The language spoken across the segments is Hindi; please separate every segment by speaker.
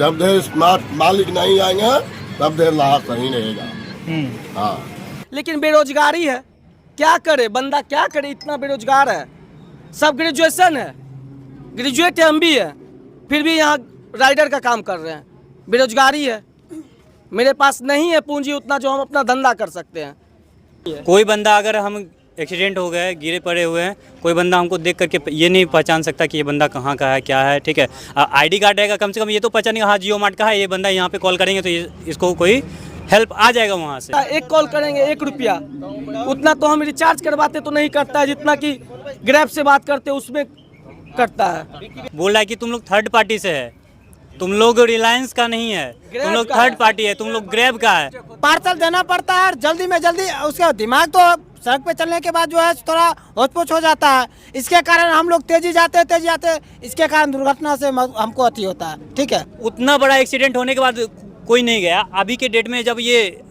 Speaker 1: जब देर मालिक नहीं आएंगे तब देर लाश सही रहेगा। हाँ,
Speaker 2: लेकिन बेरोजगारी है, क्या करे बंदा, क्या करे, इतना बेरोजगार है। सब ग्रेजुएशन है, ग्रेजुएट है, हम भी है, फिर भी यहाँ राइडर का काम कर रहे हैं। बेरोजगारी है, मेरे पास नहीं है पूंजी उतना जो हम अपना धंधा कर सकते हैं।
Speaker 3: कोई बंदा अगर हम एक्सीडेंट हो गए, गिरे पड़े हुए हैं, कोई बंदा हमको देख करके ये नहीं पहचान सकता कि ये बंदा कहाँ का है, क्या है, ठीक है। आईडी कार्ड रहेगा कम से कम, ये तो पहचानेगा हाँ जियो मार्ट का है, ये बंदा यहाँ पे कॉल करेंगे तो इसको कोई हेल्प आ जाएगा वहाँ से।
Speaker 2: एक कॉल करेंगे 1 रुपया, उतना तो हम रिचार्ज करवाते तो नहीं करता है जितना कि ग्रैब से बात करते उसमें करता है।
Speaker 3: बोल रहा है कि तुम लोग थर्ड पार्टी से है, तुम लोग रिलायंस का नहीं है, तुम लोग थर्ड पार्टी है, तुम लोग ग्रैब का है।
Speaker 4: पार्सल देना पड़ता है जल्दी में जल्दी, उसका दिमाग तो सड़क पे चलने के बाद जो है थोड़ा होच-पोच हो जाता है। इसके कारण हम लोग तेजी जाते, इसके कारण दुर्घटना से हमको अति होता है। ठीक है,
Speaker 3: उतना बड़ा एक्सीडेंट होने के बाद कोई नहीं गया। अभी के डेट में जब ये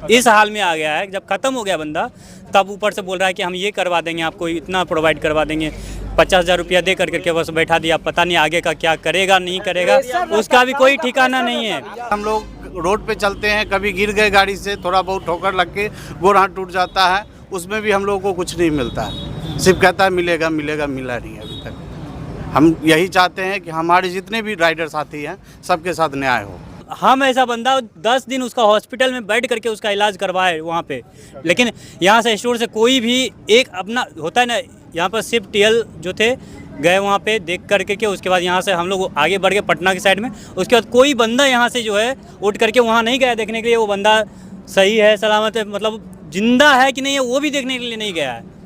Speaker 3: इस हाल में आ गया है, जब खत्म हो गया बंदा, तब ऊपर से बोल रहा है कि हम ये करवा देंगे, आपको इतना प्रोवाइड करवा देंगे, 50,000 रुपया दे करके बस बैठा दिया। पता नहीं आगे का क्या करेगा नहीं करेगा, उसका भी कोई ठिकाना नहीं है।
Speaker 5: हम लोग रोड पे चलते हैं, कभी गिर गए गाड़ी से, थोड़ा बहुत ठोकर लग के गोड़ हाथ टूट जाता है, उसमें भी हम लोगों को कुछ नहीं मिलता है। सिर्फ कहता है मिलेगा मिलेगा, मिला नहीं है अभी तक। हम यही चाहते हैं कि हमारे जितने भी राइडर साथी हैं सबके साथ न्याय हो।
Speaker 3: हम ऐसा बंदा 10 दिन उसका हॉस्पिटल में बैठ करके उसका इलाज करवाए वहाँ पे, लेकिन यहाँ से स्टोर से कोई भी एक अपना होता है ना, यहाँ पर सिर्फ टीएल जो थे गए वहाँ पे देख करके के, उसके बाद यहाँ से हम लोग आगे बढ़ गए पटना की साइड में। उसके बाद कोई बंदा यहाँ से जो है उठ करके वहाँ नहीं गया देखने के लिए वो बंदा सही है, सलामत है, मतलब जिंदा है कि नहीं है वो भी देखने के लिए नहीं गया है।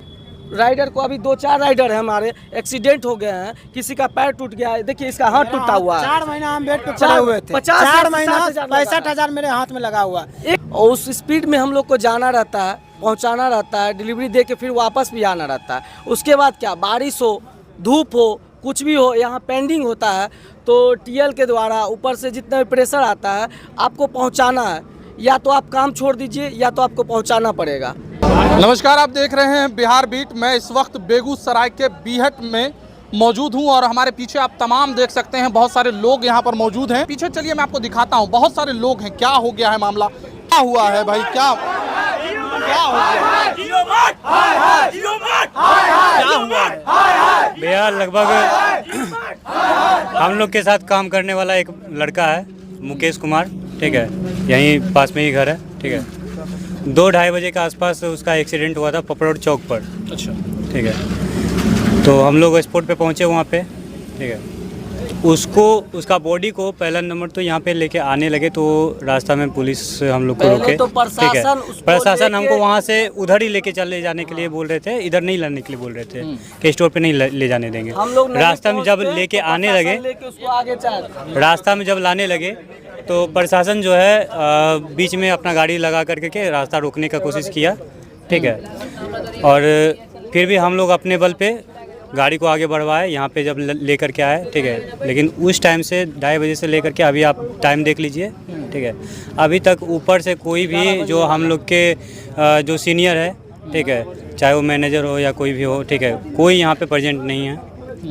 Speaker 2: राइडर को अभी 2-4 राइडर है हमारे एक्सीडेंट हो गए हैं, किसी का पैर टूट गया है, देखिए इसका हाथ टूटा हुआ है।
Speaker 4: 4 महीना हम बेड पे पड़े हुए थे, 4 महीना 65,000 मेरे हाथ में लगा हुआ।
Speaker 2: और उस स्पीड में हम लोग को जाना रहता है, पहुंचाना रहता है, डिलीवरी दे के फिर वापस भी आना रहता है। उसके बाद क्या, बारिश हो, धूप हो, कुछ भी हो, यहाँ पेंडिंग होता है तो टीएल के द्वारा ऊपर से जितना भी प्रेशर आता है आपको पहुँचाना है, या तो आप काम छोड़ दीजिए या तो आपको पहुँचाना पड़ेगा।
Speaker 6: नमस्कार, आप देख रहे हैं बिहार बीट। मैं इस वक्त बेगूसराय के बीहट में मौजूद हूं और हमारे पीछे आप तमाम देख सकते हैं बहुत सारे लोग यहां पर मौजूद हैं। पीछे चलिए मैं आपको दिखाता हूं, बहुत सारे लोग हैं। क्या हो गया है मामला, क्या हुआ है भाई, क्या हो गया, क्या हुआ है
Speaker 3: भैया? लगभग हम लोग के साथ काम करने वाला एक लड़का है मुकेश कुमार, ठीक है, यहीं पास में ही घर है, ठीक है। 2-2:30 बजे के आसपास उसका एक्सीडेंट हुआ था पपरोड चौक पर। अच्छा, ठीक है। तो हम लोग स्पॉट पे पहुंचे वहाँ पे, ठीक है। उसका बॉडी को पहला नंबर तो यहाँ पे लेके आने लगे तो रास्ता में पुलिस हम लोग को रोके,
Speaker 2: तो
Speaker 3: ठीक है। प्रशासन हमको वहाँ से उधर ही लेके चले जाने के लिए बोल रहे थे, इधर नहीं लाने के लिए बोल रहे थे कि स्टोर पे नहीं ले जाने देंगे। रास्ता में जब लेके आने लगे, रास्ता में जब लाने लगे तो प्रशासन जो है बीच में अपना गाड़ी लगा करके के रास्ता रोकने का कोशिश किया, ठीक है। और फिर भी हम लोग अपने बल पे गाड़ी को आगे बढ़वाए, यहाँ पे जब लेकर के आए, ठीक है। लेकिन उस टाइम से 2:30 बजे से लेकर के अभी आप टाइम देख लीजिए, ठीक है, अभी तक ऊपर से कोई भी जो हम लोग के जो सीनियर है, ठीक है, चाहे वो मैनेजर हो या कोई भी हो, ठीक है, कोई यहाँ पे प्रेजेंट नहीं है,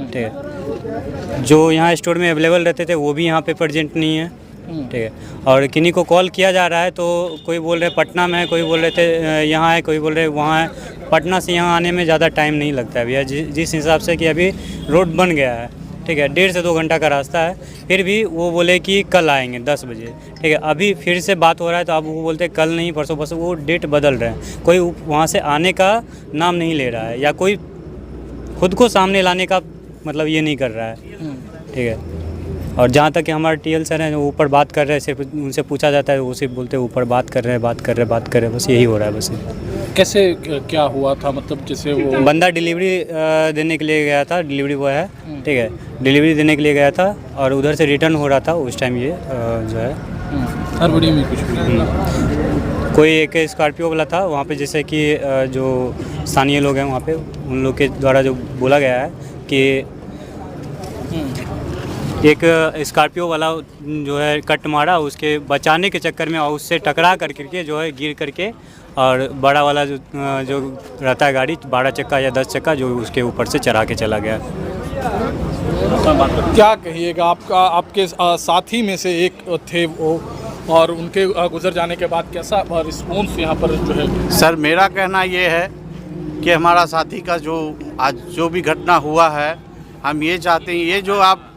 Speaker 3: ठीक है। जो यहाँ स्टोर में अवेलेबल रहते थे वो भी यहाँ पे प्रेजेंट नहीं है, ठीक है। और किन्हीं को कॉल किया जा रहा है तो कोई बोल रहे पटना में है, कोई बोल रहे थे यहाँ है, कोई बोल रहे वहाँ है। पटना से यहाँ आने में ज़्यादा टाइम नहीं लगता है भैया, जिस हिसाब से कि अभी रोड बन गया है, ठीक है, 1.5 से 2 घंटा का रास्ता है। फिर भी वो बोले कि कल आएंगे 10 बजे, ठीक है। अभी फिर से बात हो रहा है तो अब वो बोलते कल नहीं परसों, वो डेट बदल रहे हैं। कोई वहाँ से आने का नाम नहीं ले रहा है या कोई खुद को सामने लाने का मतलब ये नहीं कर रहा है, ठीक है। और जहाँ तक कि हमारे टीएल सर हैं वो ऊपर बात कर रहे हैं, सिर्फ उनसे पूछा जाता है वो सिर्फ बोलते हैं ऊपर बात कर रहे हैं, बस यही हो रहा है। बस
Speaker 6: कैसे क्या हुआ था, मतलब जैसे वो
Speaker 3: बंदा डिलीवरी देने के लिए गया था, डिलीवरी बॉय है, ठीक है, डिलीवरी देने के लिए गया था और उधर से रिटर्न हो रहा था, उस टाइम ये जो है
Speaker 6: हड़बड़ी में कुछ
Speaker 3: कोई एक स्कॉर्पियो वाला था वहाँ पे, जैसे कि जो स्थानीय लोग हैं वहाँ पे उन लोग के द्वारा जो बोला गया है कि एक स्कॉर्पियो वाला जो है कट मारा, उसके बचाने के चक्कर में और उससे टकरा करके जो है गिर करके, और बड़ा वाला जो रहता है गाड़ी 12 चक्का या 10 चक्का, जो उसके ऊपर से चढ़ा के चला गया।
Speaker 6: क्या कहिएगा, आपके साथी में से एक थे वो, और उनके गुजर जाने के बाद कैसा रिस्पॉन्स यहाँ पर जो है?
Speaker 5: सर मेरा कहना ये है कि हमारा साथी का जो आज जो भी घटना हुआ है, हम ये चाहते हैं, ये जो आप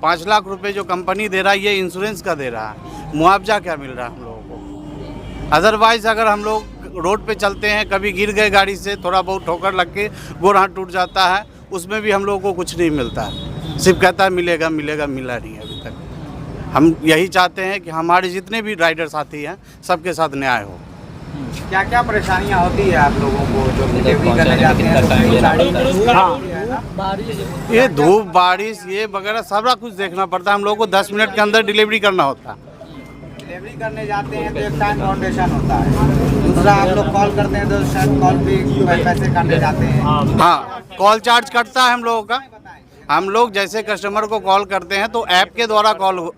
Speaker 5: 5 लाख रुपए जो कंपनी दे रहा है, ये इंश्योरेंस का दे रहा है, मुआवजा क्या मिल रहा है हम लोगों को? अदरवाइज़ अगर हम लोग रोड पे चलते हैं, कभी गिर गए गाड़ी से, थोड़ा बहुत ठोकर लग के गोड़ हाथ टूट जाता है, उसमें भी हम लोगों को कुछ नहीं मिलता है। सिर्फ कहता है मिलेगा मिलेगा, मिला नहीं है अभी तक। हम यही चाहते हैं कि हमारे जितने भी राइडर साथी हैं, सबके साथ न्याय हो।
Speaker 7: क्या क्या परेशानियाँ होती है आप लोगों को जो डिलीवरी करने जाते हैं?
Speaker 5: हाँ, ये धूप बारिश ये वगैरह सारा कुछ देखना पड़ता है। हम लोगों को 10 मिनट के अंदर डिलीवरी करना होता है।
Speaker 7: डिलीवरी करने जाते हैं तो एक टाइम फाउंडेशन होता है, दूसरा आप लोग कॉल करते हैं तो शायद कॉल पे पैसे काटे जाते हैं।
Speaker 5: हाँ, कॉल चार्ज कटता है हम लोगों का। हम लोग जैसे कस्टमर को कॉल करते हैं तो ऐप के द्वारा कॉल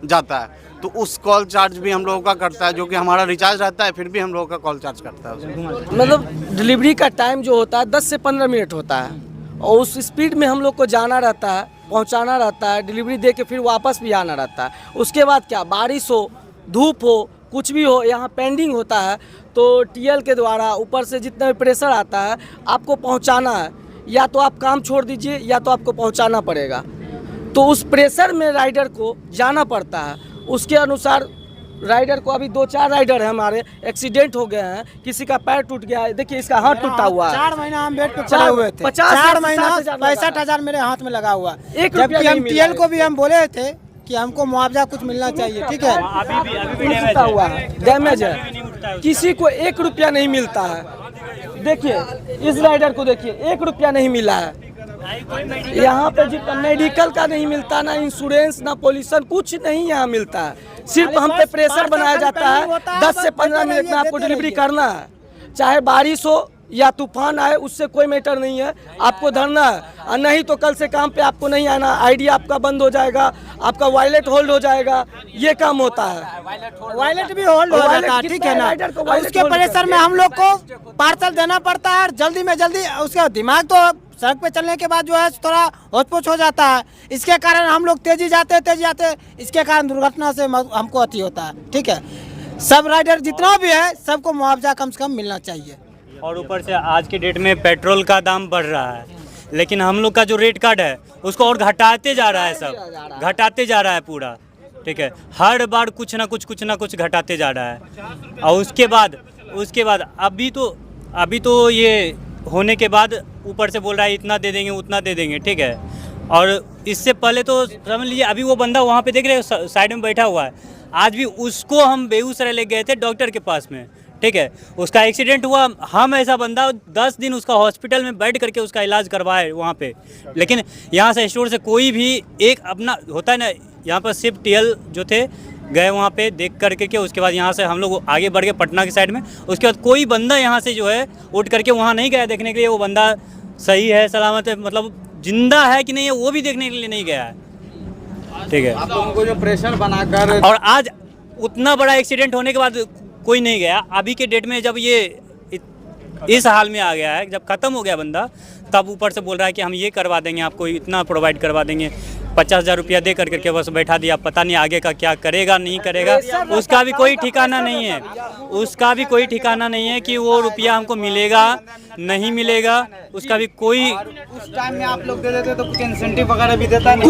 Speaker 5: जाता है, तो उस कॉल चार्ज भी हम लोगों का कटता है, जो कि हमारा रिचार्ज रहता है, फिर भी हम लोगों का कॉल चार्ज करता है।
Speaker 2: मतलब डिलीवरी का टाइम जो होता है 10 से 15 मिनट होता है, और उस स्पीड में हम लोग को जाना रहता है, पहुंचाना रहता है, डिलीवरी दे के फिर वापस भी आना रहता है। उसके बाद क्या, बारिश हो, धूप हो, कुछ भी हो, यहाँ पेंडिंग होता है, तो टीएल के द्वारा ऊपर से जितना भी प्रेशर आता है आपको पहुँचाना है, या तो आप काम छोड़ दीजिए या तो आपको पहुँचाना पड़ेगा। तो उस प्रेशर में राइडर को जाना पड़ता है। उसके अनुसार राइडर को, अभी 2-4 राइडर है हमारे एक्सीडेंट हो गए हैं, किसी का पैर टूट गया है, देखिए इसका हाथ टूटा हुआ है।
Speaker 4: 4 महीना हम बेड पे पड़े हुए थे, 4 महीना 65,000 मेरे हाथ में लगा हुआ। जबकि हम टीएल को भी हम बोले थे कि हमको मुआवजा कुछ मिलना चाहिए, ठीक है,
Speaker 2: टूटा हुआ है, डैमेज है, किसी को 1 रुपया नहीं मिलता है। देखिए इस राइडर को देखिए, 1 रुपया नहीं मिला है। यहाँ पे जितना मेडिकल का नहीं मिलता, ना इंश्योरेंस, ना पॉल्यूशन, कुछ नहीं यहाँ मिलता है। सिर्फ हम पे प्रेशर बनाया जाता है, 10 से 15 मिनट में आपको डिलीवरी करना है, चाहे बारिश हो या तूफान आए, उससे कोई मैटर नहीं है, आपको धरना है। और नहीं तो कल से काम पे आपको नहीं आना, आईडी आपका बंद हो जाएगा, आपका वॉलेट होल्ड हो जाएगा, ये काम होता है।
Speaker 4: वॉलेट भी होल्ड हो जाता है, ठीक है ना। उसके प्रेशर में हम लोग को पार्सल देना पड़ता है, और जल्दी में जल्दी उसका दिमाग तो सड़क पे चलने के बाद जो है थोड़ा होच-पोच हो जाता है। इसके कारण हम लोग तेजी जाते, इसके कारण दुर्घटना से हमको अति होता है, ठीक है। सब राइडर जितना भी है सबको मुआवजा कम से कम मिलना चाहिए।
Speaker 3: और ऊपर से आज के डेट में पेट्रोल का दाम बढ़ रहा है, लेकिन हम लोग का जो रेट कार्ड है उसको और घटाते जा रहा है, सब घटाते जा रहा है पूरा, ठीक है। हर बार कुछ ना कुछ घटाते जा रहा है। और उसके बाद अभी तो ये होने के बाद ऊपर से बोल रहा है इतना दे देंगे उतना दे देंगे, ठीक है। और इससे पहले तो समझ लीजिए, अभी वो बंदा वहाँ पे देख रहे हो साइड में बैठा हुआ है, आज भी उसको हम बेगूसराय ले गए थे डॉक्टर के पास में, ठीक है। उसका एक्सीडेंट हुआ, हम ऐसा बंदा 10 दिन उसका हॉस्पिटल में बैठ करके उसका इलाज करवाए वहाँ पे, लेकिन यहाँ से स्टोर से कोई भी एक अपना होता है ना, यहाँ पर सिर्फ टीएल जो थे गए वहाँ पे देख करके, उसके बाद यहाँ से हम लोग आगे बढ़ गए पटना की साइड में। उसके बाद कोई बंदा यहाँ से जो है उठ करके वहाँ नहीं गया देखने के लिए वो बंदा सही है, सलामत है, मतलब जिंदा है कि नहीं है वो भी देखने के लिए नहीं गया है, ठीक है।
Speaker 7: आप लोगों को जो प्रेशर बनाकर,
Speaker 3: और आज उतना बड़ा एक्सीडेंट होने के बाद कोई नहीं गया। अभी के डेट में जब ये इस हाल में आ गया है, जब ख़त्म हो गया बंदा, तब ऊपर से बोल रहा है कि हम ये करवा देंगे, आपको इतना प्रोवाइड करवा देंगे, 50,000 रुपया दे करके बस बैठा दिया। पता नहीं आगे का क्या करेगा नहीं करेगा, उसका भी कोई ठिकाना नहीं है, उसका भी कोई ठिकाना नहीं है कि वो रुपया हमको मिलेगा नहीं मिलेगा, उसका भी कोई।
Speaker 7: उस टाइम में आप लोग दे देते तो कुछ इंसेंटिव वगैरह भी देता नहीं?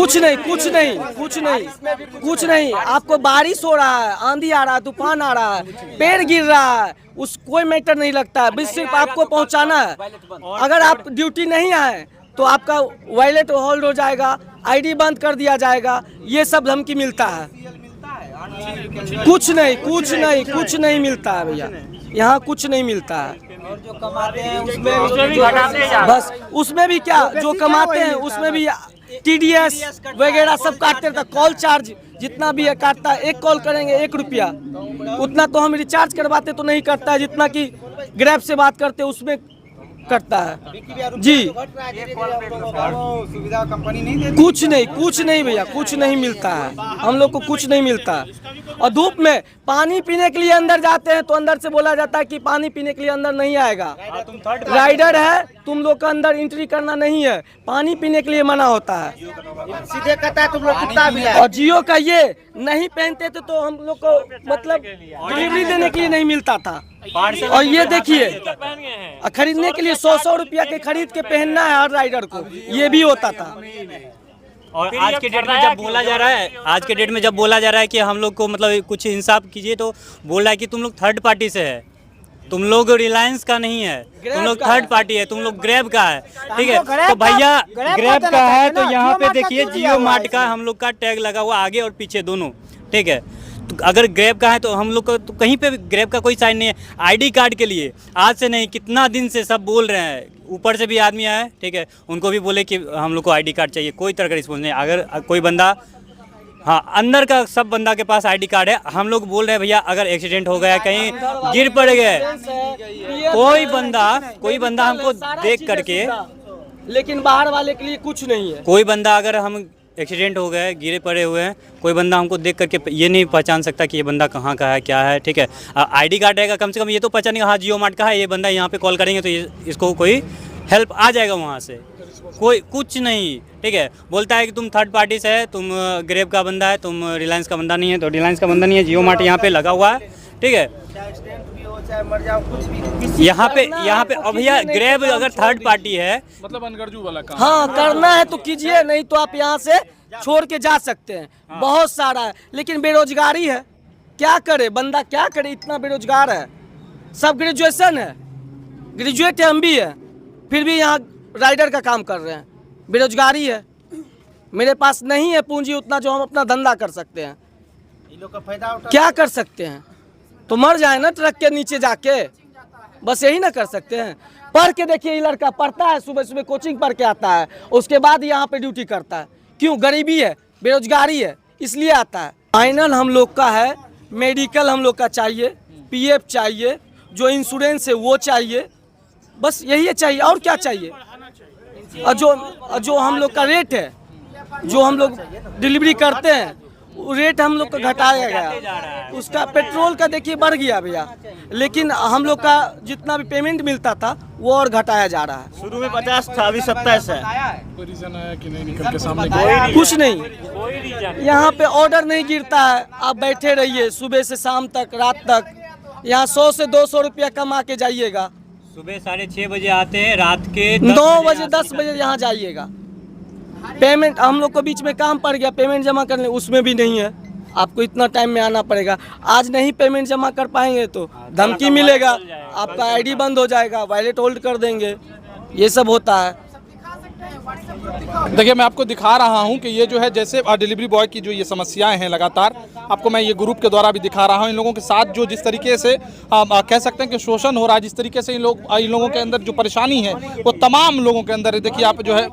Speaker 2: कुछ नहीं। आपको बारिश हो रहा है, आंधी आ रहा है, तूफान आ रहा है, पेड़ गिर रहा है, उस कोई मैटर नहीं लगता है, बस सिर्फ आपको पहुंचाना है। अगर आप ड्यूटी नहीं आए तो आपका वॉलेट होल्ड हो जाएगा, आईडी बंद कर दिया जाएगा, ये सब धमकी मिलता है। कुछ नहीं मिलता है भैया, यहाँ कुछ नहीं मिलता है।
Speaker 7: और जो कमाते हैं उसमें
Speaker 2: बस उसमें भी क्या, जो कमाते हैं उसमें भी TDS वगैरह सब काटते रहता, कॉल चार्ज जितना भी है काटता है। एक कॉल करेंगे 1 रुपया, उतना तो हम रिचार्ज करवाते तो नहीं करता है जितना कि ग्रैब से बात करते उसमें करता है जी।
Speaker 7: सुविधा कंपनी नहीं देती।
Speaker 2: कुछ नहीं भैया, कुछ नहीं मिलता है, हम लोग को कुछ नहीं मिलता। और धूप में पानी पीने के लिए अंदर जाते हैं तो अंदर से बोला जाता है कि पानी पीने के लिए अंदर नहीं आएगा, राइडर है, तुम लोग का अंदर एंट्री करना नहीं है, पानी पीने के लिए मना होता है।
Speaker 7: सीधे कहता है तुम लोग कुत्ता भी है।
Speaker 2: और जियो का ये नहीं पहनते थे तो हम लोग को मतलब डिलीवरी देने के लिए नहीं मिलता था। और ये देखिए खरीदने के लिए 100 रुपया के खरीद के पहनना है हर राइडर को, ये भी होता था।
Speaker 3: और आज के डेट में जब बोला जा रहा है, आज के डेट में जब बोला जा रहा है कि हम लोग को मतलब कुछ इंसाफ कीजिए, तो बोल रहा है कि तुम लोग थर्ड पार्टी से है, तुम लोग रिलायंस का नहीं है, तुम लोग थर्ड पार्टी है, तुम लोग ग्रैब का है, ठीक है। तो भैया ग्रैब का है तो यहाँ पे देखिए जियो मार्ट का हम लोग का टैग लगा हुआ आगे और पीछे दोनों, ठीक है। तो अगर ग्रैब का है तो हम लोग को तो कहीं पे भी ग्रैब का कोई साइन नहीं है। आईडी कार्ड के लिए आज से नहीं कितना दिन से सब बोल रहे हैं, ऊपर से भी आदमी आए, ठीक है, उनको भी बोले कि हम लोग को आईडी कार्ड चाहिए, कोई तरह का रिस्पॉन्स नहीं। अगर कोई बंदा, हाँ अंदर का सब बंदा के पास आईडी कार्ड है, हम लोग बोल रहे हैं भैया अगर एक्सीडेंट हो गया, कहीं गिर पड़ गए, कोई बंदा हमको देख करके,
Speaker 2: लेकिन बाहर वाले के लिए कुछ नहीं है।
Speaker 3: कोई बंदा अगर हम एक्सीडेंट हो गए, गिरे पड़े हुए हैं, कोई बंदा हमको देख करके ये नहीं पहचान सकता कि ये बंदा कहाँ का है, क्या है, ठीक है। आईडी कार्ड रहेगा कम से कम ये तो पहचानेगा, हाँ जियो मार्ट का है, ये बंदा यहाँ पे कॉल करेंगे तो इसको कोई हेल्प आ जाएगा वहाँ से। कोई कुछ नहीं, ठीक है। बोलता है कि तुम थर्ड पार्टी से है, तुम ग्रेब का बंदा है, तुम रिलायंस का बंदा नहीं है, तो रिलायंस का बंदा नहीं है, जियो मार्ट यहाँ पे लगा हुआ है, ठीक है। यहाँ पे अब भैया ग्रेब अगर थर्ड पार्टी है
Speaker 6: मतलब अनगरजू वाला काम।
Speaker 2: हाँ करना है तो कीजिए, नहीं तो आप यहाँ से छोड़ के जा सकते हैं। बहुत सारा है, लेकिन बेरोजगारी है, क्या करे बंदा, क्या करे, इतना बेरोजगार है। सब ग्रेजुएशन है, ग्रेजुएट है, हम भी है, फिर भी यहाँ राइडर का काम कर रहे हैं। बेरोजगारी है, मेरे पास नहीं है पूंजी उतना जो हम अपना धंधा कर सकते हैं। क्या कर सकते हैं, तो मर जाए ना ट्रक के नीचे जाके, बस यही ना कर सकते हैं। पढ़ के देखिए, ये लड़का पढ़ता है, सुबह सुबह कोचिंग पढ़ के आता है, उसके बाद यहाँ पे ड्यूटी करता है। क्यों? गरीबी है, बेरोजगारी है, इसलिए आता है। फाइनल हम लोग का है, मेडिकल हम लोग का चाहिए, पीएफ चाहिए, जो इंश्योरेंस है वो चाहिए, बस यही चाहिए, और क्या चाहिए। और जो हम लोग का रेट है, जो हम लोग डिलीवरी करते हैं, रेट हम लोग का घटाया गया। उसका पेट्रोल का देखिए बढ़ गया भैया, लेकिन हम लोग का जितना भी पेमेंट मिलता था वो और घटाया जा रहा है।
Speaker 8: शुरू में 50 था, अभी 27 है।
Speaker 6: कोई रीजन है कि नहीं निकल के सामने?
Speaker 2: कुछ नहीं, यहाँ पे ऑर्डर नहीं गिरता है, आप बैठे रहिए सुबह से शाम तक, रात तक, यहाँ 100 से 200 रुपया कमा के जाइएगा।
Speaker 3: सुबह 6:30 बजे आते हैं, रात के
Speaker 2: 9 बजे 10 बजे यहाँ जाइएगा। पेमेंट हम लोग को बीच में काम पड़ गया, पेमेंट जमा करने, उसमें भी नहीं है, आपको इतना टाइम में आना पड़ेगा। आज नहीं पेमेंट जमा कर पाएंगे तो धमकी मिलेगा, आपका आईडी बंद हो जाएगा, वॉलेट होल्ड कर देंगे, ये सब होता है।
Speaker 6: देखिए मैं आपको दिखा रहा हूं कि ये जो है जैसे डिलीवरी बॉय की जो ये समस्याएं हैं, लगातार आपको मैं ये ग्रुप के द्वारा भी दिखा रहा हूं। इन लोगों के साथ जो जिस तरीके से कह सकते हैं कि शोषण हो रहा है, जिस तरीके से इन लोगों के अंदर जो परेशानी है वो तमाम लोगों के अंदर है। देखिए आप जो है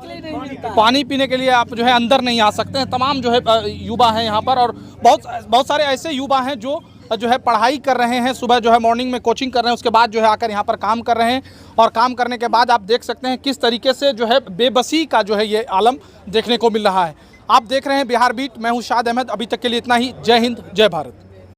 Speaker 6: पानी पीने के लिए आप जो है अंदर नहीं आ सकते हैं। तमाम जो है युवा हैं यहाँ पर, और बहुत सारे ऐसे युवा हैं जो है पढ़ाई कर रहे हैं, सुबह जो है मॉर्निंग में कोचिंग कर रहे हैं, उसके बाद जो है आकर यहाँ पर काम कर रहे हैं। और काम करने के बाद आप देख सकते हैं किस तरीके से जो है बेबसी का जो है ये आलम देखने को मिल रहा है। आप देख रहे हैं बिहार बीट, मैं हूँ शाद अहमद। अभी तक के लिए इतना ही। जय हिंद, जय भारत।